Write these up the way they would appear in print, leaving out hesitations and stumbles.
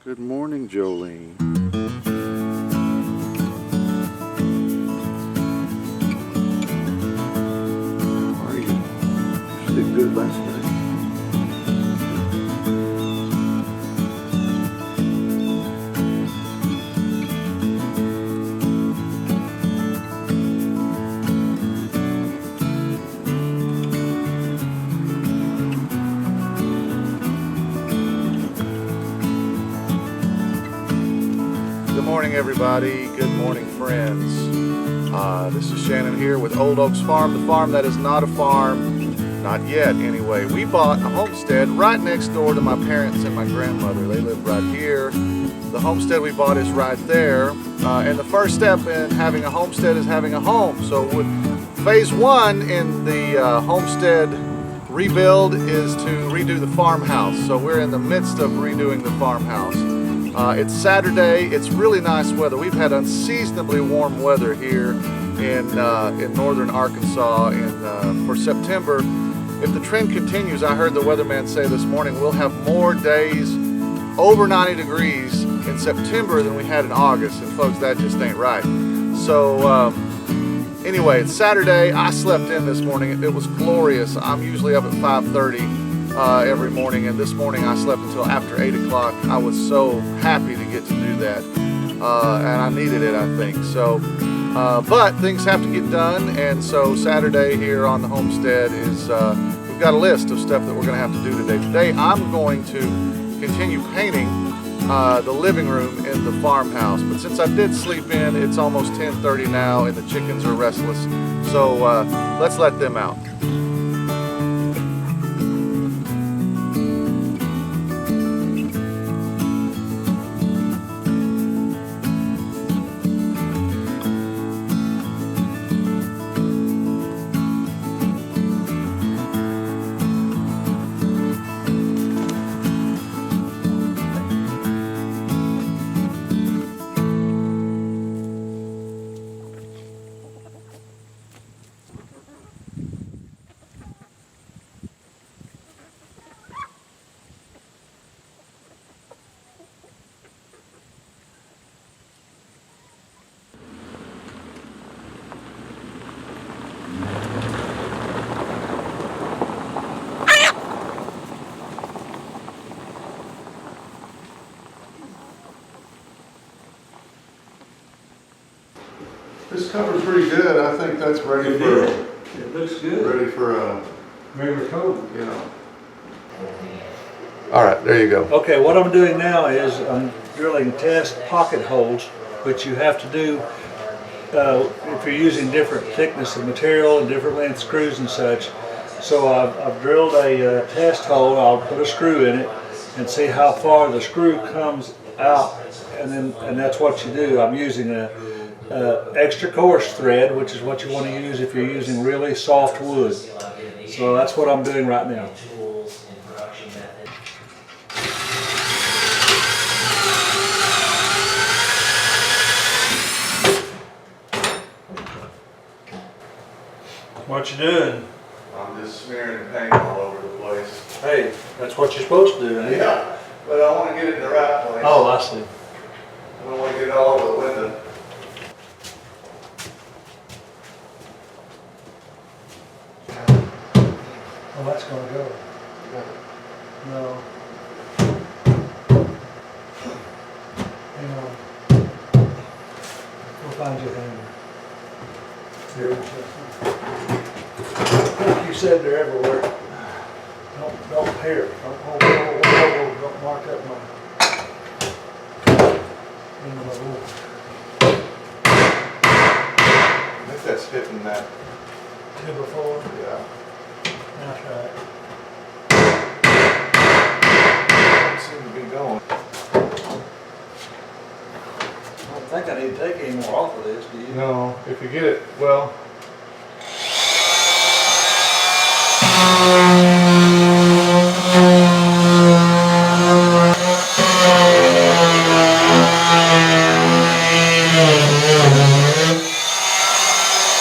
Good morning, Jolene. How are you? You sleep good last night? Good morning, everybody. Good morning, friends. This is Shannon here with Old Oaks Farm, the farm that is not a farm, not yet anyway. We bought a homestead right next door to my parents and my grandmother. They live right here. The homestead we bought is right there. And the first step in having a homestead is having a home. So phase one in the homestead rebuild is to redo the farmhouse. So we're in the midst of redoing the farmhouse. It's Saturday. It's really nice weather. We've had unseasonably warm weather here in northern Arkansas for September. If the trend continues, I heard the weatherman say this morning, we'll have more days over 90 degrees in September than we had in August. And folks, that just ain't right. So anyway, it's Saturday. I slept in this morning. It was glorious. I'm usually up at 5:30. Every morning, and this morning I slept until after 8 o'clock. I was so happy to get to do that, and I needed it, I think. So, but things have to get done, and so Saturday here on the homestead is, we've got a list of stuff that we're going to have to do today. Today I'm going to continue painting the living room in the farmhouse, but since I did sleep in, it's almost 10:30 now, and the chickens are restless, so let's let them out. This cover's pretty good. I think that's ready for. It looks good. Ready for Regular coat. you know. All right, there you go. Okay, what I'm doing now is I'm drilling test pocket holes, which you have to do if you're using different thickness of material and different length screws and such. So I've drilled a test hole. I'll put a screw in it and see how far the screw comes out, and that's what you do. I'm using a extra coarse thread, which is what you want to use if you're using really soft wood. So that's what I'm doing right now. What you doing? I'm just smearing paint all over the place. Hey, that's what you're supposed to do, ain't it? Yeah, but I want to get it in the right place. Oh, I see. I don't want to get it all over the window. Oh, that's gonna go. No. Hang on. We'll find you a hanger. Here. Like you said, they're everywhere. Don't here. Don't mark up my. I think that's hitting that. 2 before. Yeah. That's right. Don't seem to be going. I don't think I need to take any more off of this, do you? No, if you get it, well.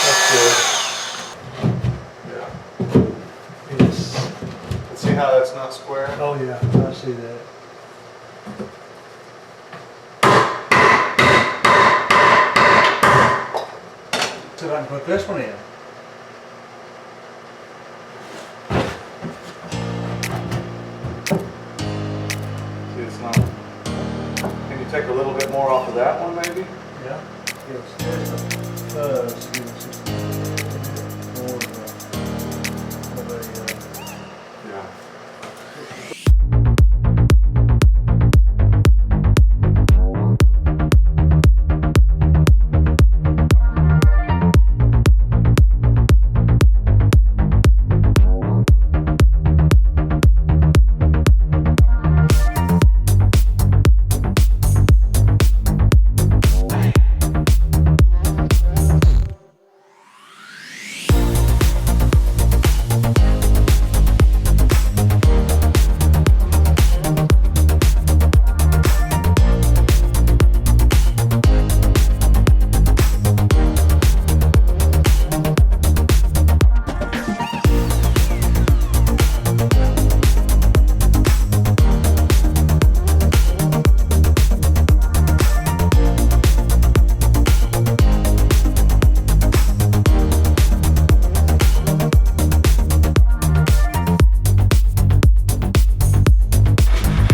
That's good. Yeah. Yes. See how that's not square? Oh yeah, I see that. put this one in. See, it's not. Can you take a little bit more off of that one, maybe? Yeah. Yes. There's a fuzz. Yeah.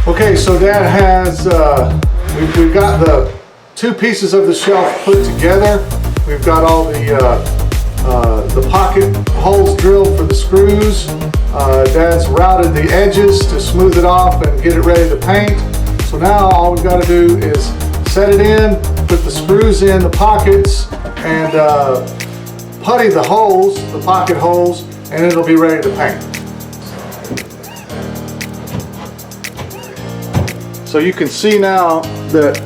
Okay, so Dad has, we've got the two pieces of the shelf put together. We've got all the pocket holes drilled for the screws. Dad's routed the edges to smooth it off and get it ready to paint. So now all we've got to do is set it in, put the screws in the pockets, and putty the holes, the pocket holes, and it'll be ready to paint. So you can see now that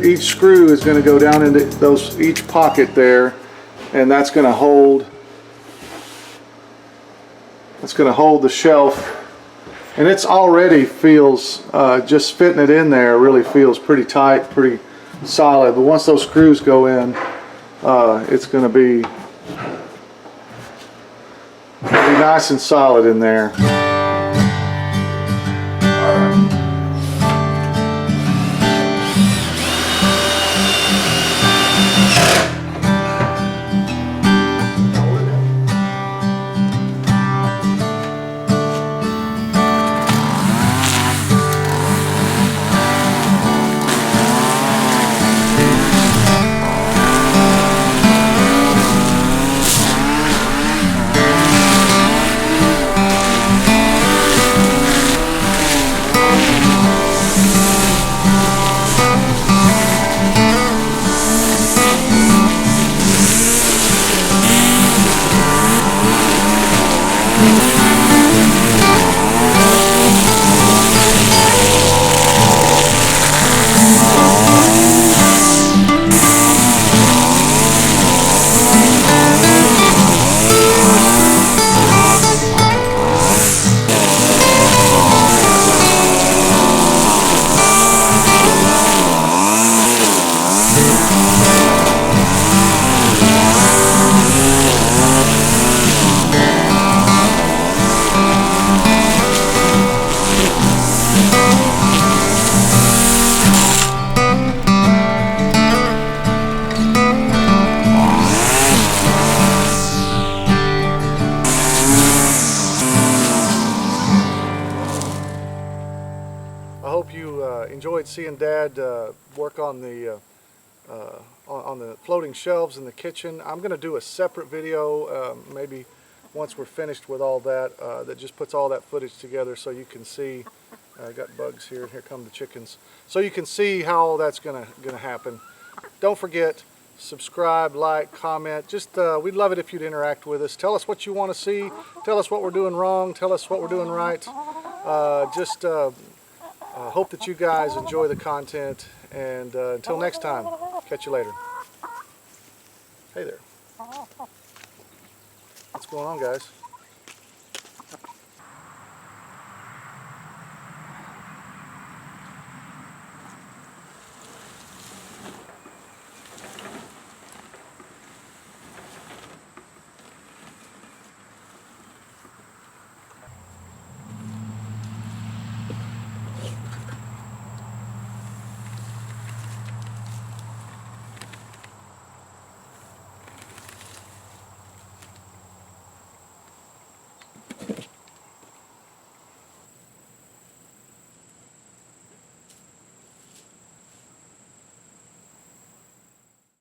each screw is going to go down into each pocket there, and that's going to hold the shelf, and it's already feels just fitting it in there really feels pretty tight, pretty solid. But once those screws go in, it's going to be nice and solid in there. I hope you enjoyed seeing Dad work on the floating shelves in the kitchen. I'm going to do a separate video, maybe once we're finished with all that, that just puts all that footage together so you can see. I got bugs here, and here come the chickens. So you can see how all that's gonna happen. Don't forget, subscribe, like, comment. Just we'd love it if you'd interact with us. Tell us what you want to see. Tell us what we're doing wrong. Tell us what we're doing right. Hope that you guys enjoy the content, and until next time, catch you later. Hey there. What's going on, guys?